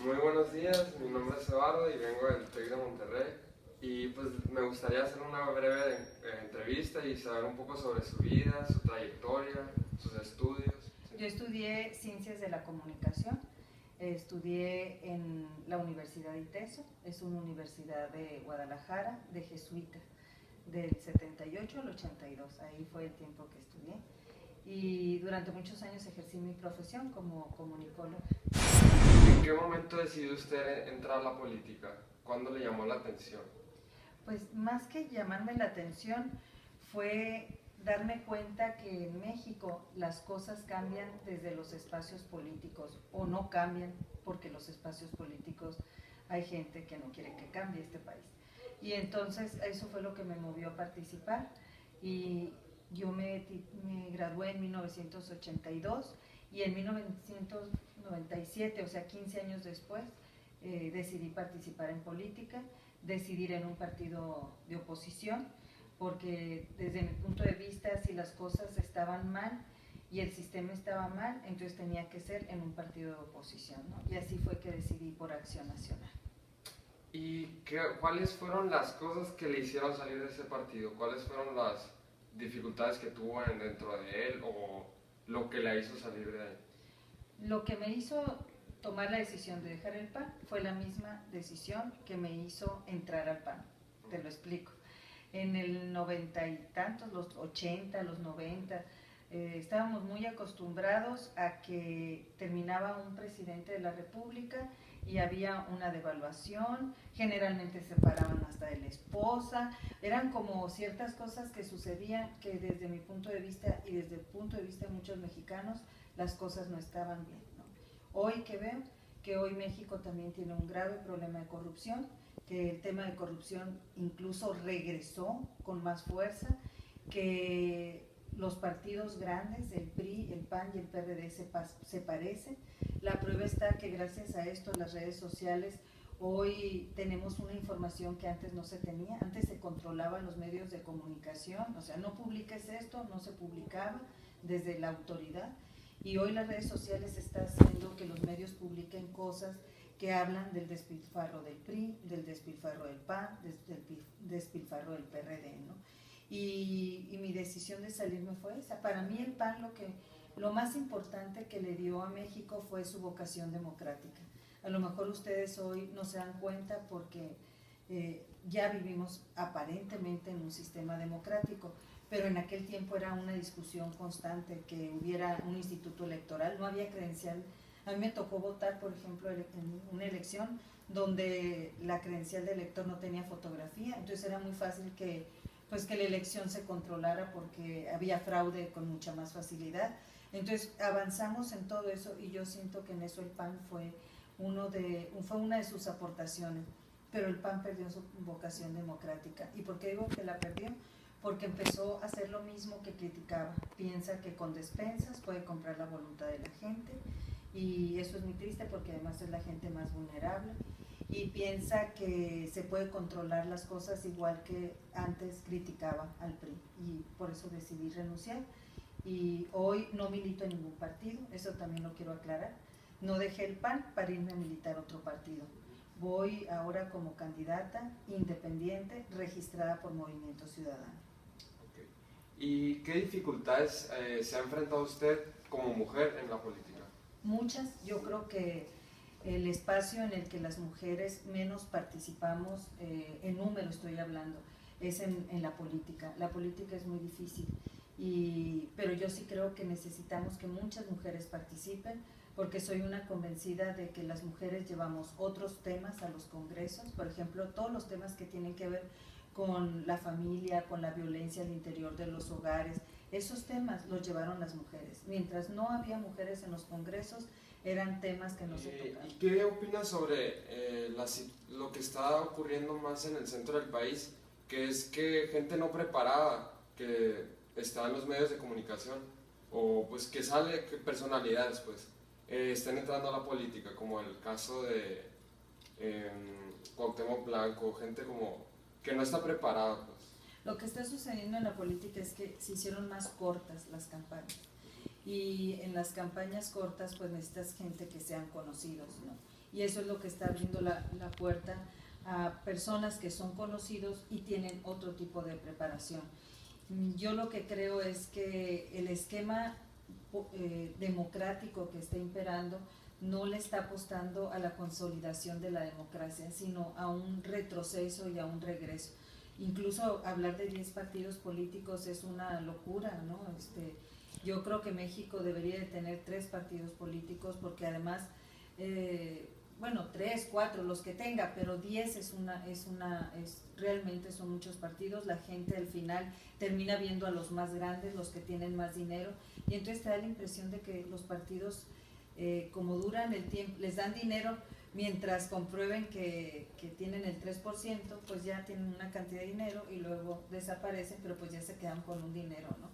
Muy buenos días, mi nombre es Eduardo y vengo del TEC de Monterrey y pues me gustaría hacer una breve entrevista y saber un poco sobre su vida, su trayectoria, sus estudios. Yo estudié Ciencias de la Comunicación, estudié en la Universidad ITESO, es una universidad de Guadalajara, de jesuita, del 78 al 82, ahí fue el tiempo que estudié. Y durante muchos años ejercí mi profesión como comunicóloga. ¿En qué momento decidió usted entrar a la política? ¿Cuándo le llamó la atención? Pues más que llamarme la atención fue darme cuenta que en México las cosas cambian desde los espacios políticos o no cambian porque los espacios políticos hay gente que no quiere que cambie este país. Y entonces eso fue lo que me movió a participar y yo me gradué en 1982 y en 1997, o sea 15 años después, decidí participar en política, decidir en un partido de oposición, porque desde mi punto de vista, si las cosas estaban mal y el sistema estaba mal, entonces tenía que ser en un partido de oposición, ¿no? Y así fue que decidí por Acción Nacional. ¿Y cuáles fueron las cosas que le hicieron salir de ese partido? ¿Cuáles fueron las dificultades que tuvo dentro de él o lo que la hizo salir de ahí? Lo que me hizo tomar la decisión de dejar el PAN fue la misma decisión que me hizo entrar al PAN. Te lo explico. En el 90 y tantos, los 80, los 90, estábamos muy acostumbrados a que terminaba un presidente de la República y había una devaluación, generalmente se separaban hasta de la esposa, eran como ciertas cosas que sucedían que desde mi punto de vista y desde el punto de vista de muchos mexicanos las cosas no estaban bien, ¿no? Hoy que veo que hoy México también tiene un grave problema de corrupción, que el tema de corrupción incluso regresó con más fuerza, que los partidos grandes, el PRI, el PAN y el PRD se parecen. La prueba está que gracias a esto las redes sociales hoy tenemos una información que antes no se tenía, antes se controlaban los medios de comunicación, o sea, no publiques esto, no se publicaba desde la autoridad, y hoy las redes sociales están haciendo que los medios publiquen cosas que hablan del despilfarro del PRI, del despilfarro del PAN, del despilfarro del PRD, ¿no? Y mi decisión de salirme fue esa. Para mí el PAN lo más importante que le dio a México fue su vocación democrática. A lo mejor ustedes hoy no se dan cuenta porque ya vivimos aparentemente en un sistema democrático, pero en aquel tiempo era una discusión constante que hubiera un instituto electoral, no había credencial. A mí me tocó votar, por ejemplo, en una elección donde la credencial de elector no tenía fotografía, entonces era muy fácil que la elección se controlara porque había fraude con mucha más facilidad. Entonces avanzamos en todo eso y yo siento que en eso el PAN fue una de sus aportaciones, pero el PAN perdió su vocación democrática. ¿Y por qué digo que la perdió? Porque empezó a hacer lo mismo que criticaba. Piensa que con despensas puede comprar la voluntad de la gente, y eso es muy triste porque además es la gente más vulnerable, y piensa que se puede controlar las cosas igual que antes criticaba al PRI, y por eso decidí renunciar. Y hoy no milito en ningún partido, eso también lo quiero aclarar. No dejé el PAN para irme a militar otro partido. Voy ahora como candidata independiente registrada por Movimiento Ciudadano. Okay. ¿Y qué dificultades se ha enfrentado usted como mujer en la política? Muchas. Yo creo que el espacio en el que las mujeres menos participamos, en número estoy hablando, es en la política. La política es muy difícil, pero yo sí creo que necesitamos que muchas mujeres participen, porque soy una convencida de que las mujeres llevamos otros temas a los congresos, por ejemplo, todos los temas que tienen que ver con la familia, con la violencia al interior de los hogares, esos temas los llevaron las mujeres. Mientras no había mujeres en los congresos, eran temas que no se tocaban. ¿Y qué opinas sobre lo que está ocurriendo más en el centro del país? Que es que gente no preparada, que está en los medios de comunicación, o pues que sale, que personalidades pues, están entrando a la política, como el caso de Cuauhtémoc Blanco, gente como que no está preparada pues. Lo que está sucediendo en la política es que se hicieron más cortas las campañas, y en las campañas cortas pues necesitas gente que sean conocidos, ¿no? y eso es lo que está abriendo la puerta a personas que son conocidos y tienen otro tipo de preparación. Yo lo que creo es que el esquema democrático que está imperando no le está apostando a la consolidación de la democracia, sino a un retroceso y a un regreso. Incluso hablar de 10 partidos políticos es una locura, ¿no? Yo creo que México debería de tener 3 partidos políticos, porque además, bueno, 3, 4, los que tenga, pero 10 realmente son muchos partidos. La gente al final termina viendo a los más grandes, los que tienen más dinero, y entonces te da la impresión de que los partidos, como duran el tiempo, les dan dinero mientras comprueben que tienen el 3%, pues ya tienen una cantidad de dinero y luego desaparecen, pero pues ya se quedan con un dinero, ¿no?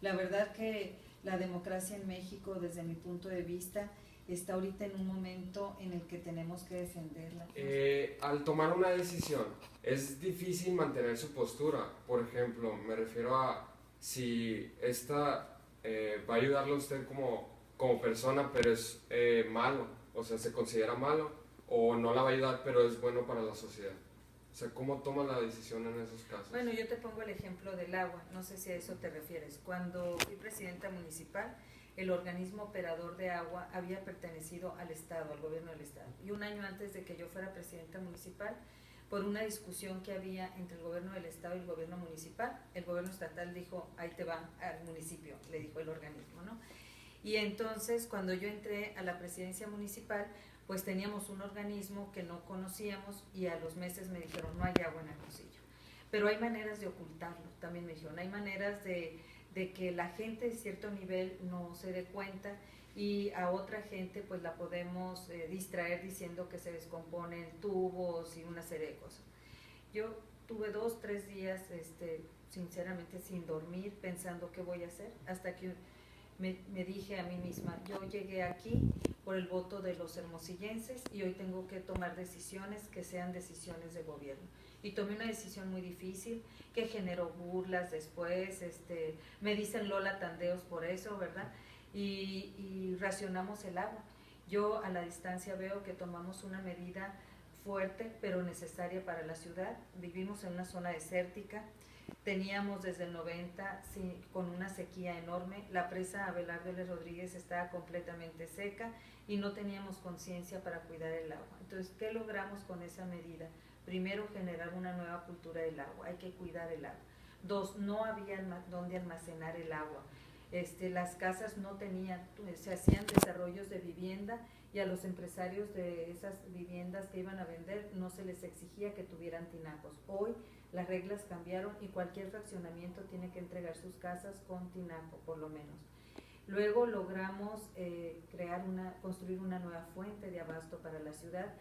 La verdad que la democracia en México, desde mi punto de vista, está ahorita en un momento en el que tenemos que defenderla. Al tomar una decisión, es difícil mantener su postura. Por ejemplo, me refiero a si esta va a ayudarle a usted como persona, pero es malo, o sea, se considera malo, o no la va a ayudar, pero es bueno para la sociedad. O sea, ¿cómo toma la decisión en esos casos? Bueno, yo te pongo el ejemplo del agua, no sé si a eso te refieres. Cuando fui presidenta municipal, el organismo operador de agua había pertenecido al Estado, al gobierno del Estado. Y un año antes de que yo fuera presidenta municipal, por una discusión que había entre el gobierno del Estado y el gobierno municipal, el gobierno estatal dijo, ahí te va al municipio, le dijo el organismo, ¿no? Y entonces, cuando yo entré a la presidencia municipal, pues teníamos un organismo que no conocíamos y a los meses me dijeron, no hay agua en Hermosillo. Pero hay maneras de ocultarlo, también me dijeron, hay maneras de que la gente de cierto nivel no se dé cuenta y a otra gente pues la podemos distraer diciendo que se descomponen tubos y una serie de cosas. Yo tuve 2, 3 días sinceramente sin dormir pensando qué voy a hacer, hasta que me dije a mí misma, yo llegué aquí por el voto de los hermosillenses y hoy tengo que tomar decisiones que sean decisiones de gobierno. Y tomé una decisión muy difícil que generó burlas después, me dicen Lola Tandeos por eso, ¿verdad? Y racionamos el agua. Yo a la distancia veo que tomamos una medida fuerte pero necesaria para la ciudad. Vivimos en una zona desértica, teníamos desde el 90 con una sequía enorme, la presa Abelardo L. Rodríguez estaba completamente seca y no teníamos conciencia para cuidar el agua. Entonces, ¿qué logramos con esa medida? Primero, generar una nueva cultura del agua, hay que cuidar el agua. 2, no había dónde almacenar el agua. Las casas no tenían, se hacían desarrollos de vivienda y a los empresarios de esas viviendas que iban a vender no se les exigía que tuvieran tinacos. Hoy las reglas cambiaron y cualquier fraccionamiento tiene que entregar sus casas con tinaco, por lo menos. Luego logramos construir una nueva fuente de abasto para la ciudad,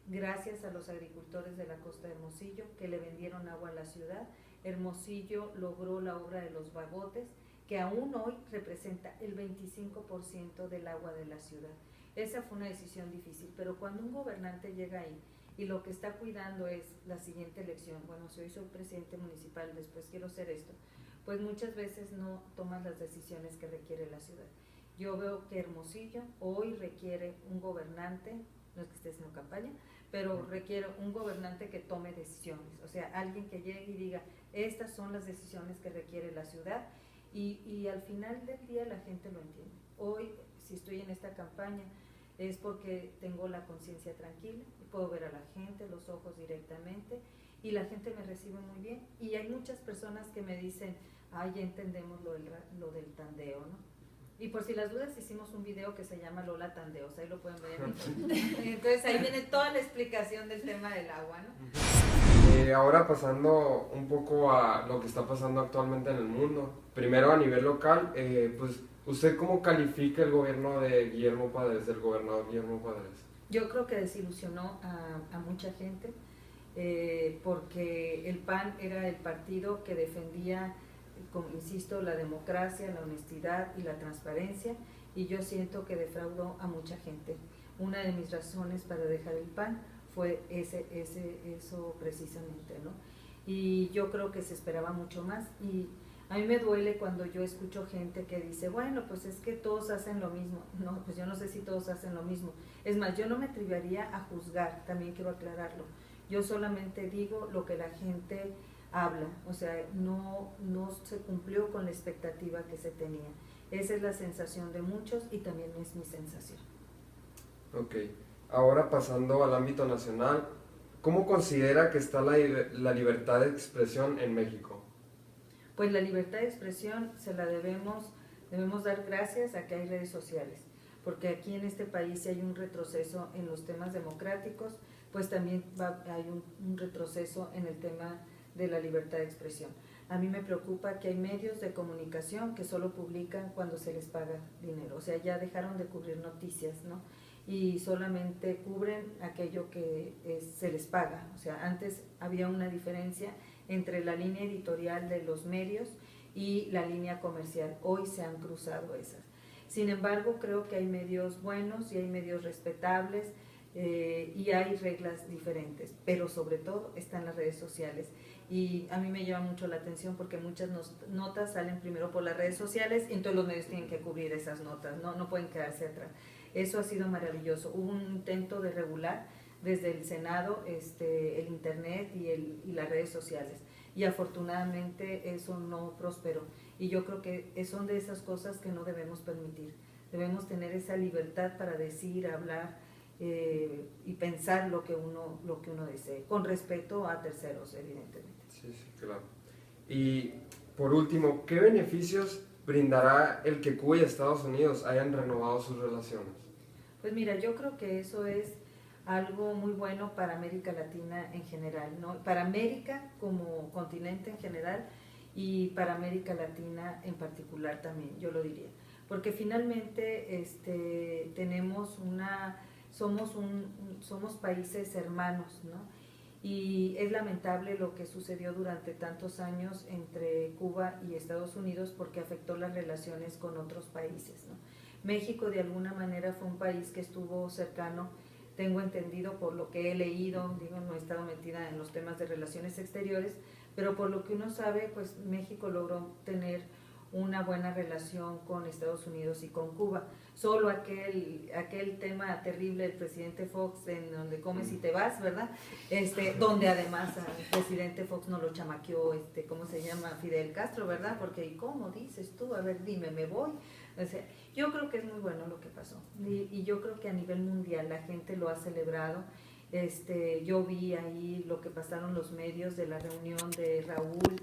gracias a los agricultores de la costa de Hermosillo que le vendieron agua a la ciudad. Hermosillo logró la obra de los bagotes, que aún hoy representa el 25% del agua de la ciudad. Esa fue una decisión difícil, pero cuando un gobernante llega ahí y lo que está cuidando es la siguiente elección, bueno, si hoy soy presidente municipal, después quiero hacer esto, pues muchas veces no toman las decisiones que requiere la ciudad. Yo veo que Hermosillo hoy requiere un gobernante, no es que esté haciendo campaña, pero requiere un gobernante que tome decisiones, o sea, alguien que llegue y diga, estas son las decisiones que requiere la ciudad, y al final del día la gente lo entiende. Hoy, si estoy en esta campaña, es porque tengo la conciencia tranquila, puedo ver a la gente, los ojos directamente, y la gente me recibe muy bien, y hay muchas personas que me dicen, ya entendemos lo del tandeo, ¿no? Y por si las dudas, hicimos un video que se llama Lola Tandeos, ahí lo pueden ver en internet. Entonces ahí viene toda la explicación del tema del agua, ¿no? Ahora pasando un poco a lo que está pasando actualmente en el mundo, primero a nivel local, pues ¿usted cómo califica el gobierno de Guillermo Padres, del gobernador Guillermo Padres? Yo creo que desilusionó a mucha gente, porque el PAN era el partido que defendía, como insisto, la democracia, la honestidad y la transparencia, y yo siento que defraudó a mucha gente. Una de mis razones para dejar el PAN fue eso precisamente, ¿no? Y yo creo que se esperaba mucho más, y A mí me duele cuando yo escucho gente que dice, bueno, pues es que todos hacen lo mismo. No, pues yo no sé si todos hacen lo mismo. Es más, yo no me atrevería a juzgar, también quiero aclararlo. Yo solamente digo lo que la gente habla, o sea, no se cumplió con la expectativa que se tenía. Esa es la sensación de muchos y también es mi sensación. Ok, ahora pasando al ámbito nacional, ¿cómo considera que está la libertad de expresión en México? Pues la libertad de expresión se la debemos dar gracias a que hay redes sociales, porque aquí en este país si hay un retroceso en los temas democráticos, pues también hay un retroceso en el tema de la libertad de expresión. A mí me preocupa que hay medios de comunicación que solo publican cuando se les paga dinero, o sea, ya dejaron de cubrir noticias, ¿no? Y solamente cubren aquello que se les paga, o sea, antes había una diferencia entre la línea editorial de los medios y la línea comercial. Hoy se han cruzado esas. Sin embargo, creo que hay medios buenos y hay medios respetables y hay reglas diferentes, pero sobre todo están las redes sociales. Y a mí me llama mucho la atención porque muchas notas salen primero por las redes sociales y entonces los medios tienen que cubrir esas notas, no pueden quedarse atrás. Eso ha sido maravilloso. Hubo un intento de regular desde el Senado el internet y las redes sociales y afortunadamente eso no prosperó y yo creo que son de esas cosas que no debemos permitir. Debemos tener esa libertad para decir, hablar y pensar lo que uno desee, con respeto a terceros, evidentemente. Sí, claro. Y por último, ¿qué beneficios brindará el que Cuba y Estados Unidos hayan renovado sus relaciones? Pues mira, yo creo que eso es algo muy bueno para América Latina en general, ¿no? Para América como continente en general y para América Latina en particular también, yo lo diría. Porque finalmente somos países hermanos, ¿no? Y es lamentable lo que sucedió durante tantos años entre Cuba y Estados Unidos porque afectó las relaciones con otros países, ¿no? México de alguna manera fue un país que estuvo cercano, tengo entendido por lo que he leído, digo, no he estado metida en los temas de relaciones exteriores, pero por lo que uno sabe, pues México logró tener una buena relación con Estados Unidos y con Cuba. Solo aquel tema terrible del presidente Fox, en donde comes y te vas, ¿verdad? Donde además al presidente Fox no lo chamaqueó, ¿cómo se llama? Fidel Castro, ¿verdad? Porque, ¿y cómo dices tú? A ver, dime, ¿me voy? O sea, yo creo que es muy bueno lo que pasó y yo creo que a nivel mundial la gente lo ha celebrado. Yo vi ahí lo que pasaron los medios de la reunión de Raúl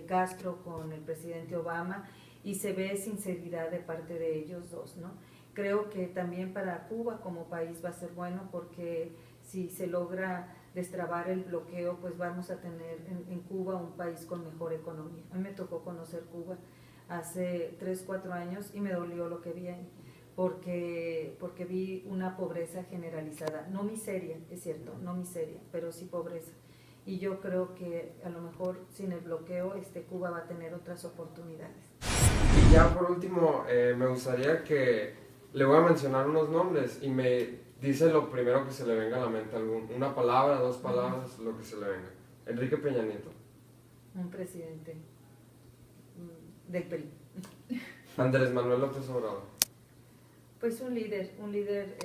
Castro con el presidente Obama y se ve sinceridad de parte de ellos dos, ¿no? Creo que también para Cuba como país va a ser bueno porque si se logra destrabar el bloqueo, pues vamos a tener en Cuba un país con mejor economía. A mí me tocó conocer Cuba hace 3, 4 años y me dolió lo que vi ahí, porque vi una pobreza generalizada, no miseria, es cierto, no miseria, pero sí pobreza. Y yo creo que a lo mejor sin el bloqueo Cuba va a tener otras oportunidades. Y ya por último, me gustaría que le voy a mencionar unos nombres y me dice lo primero que se le venga a la mente, una palabra, 2 palabras, lo que se le venga. Enrique Peña Nieto. Un presidente del PRI. Andrés Manuel López Obrador. Pues un líder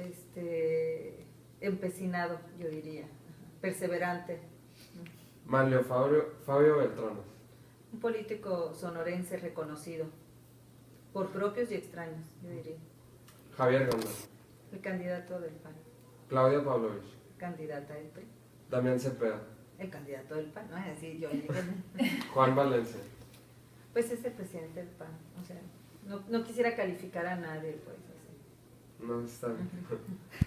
empecinado, yo diría, perseverante. Manlio Fabio Beltrones. Un político sonorense reconocido, por propios y extraños, yo diría. Javier Gonda. El candidato del PAN. Claudia Pavlovich. Candidata del PRI. Damián Cepeda. El candidato del PAN, no es así, yo. Juan Valencia. Pues es el presidente del PAN, o sea, no quisiera calificar a nadie, pues así. No, está bien.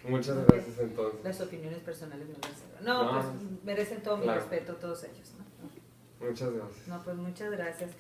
Muchas gracias entonces. Las opiniones personales me las no, pues merecen todo mi respeto todos ellos, ¿no? Muchas gracias. No, pues muchas gracias.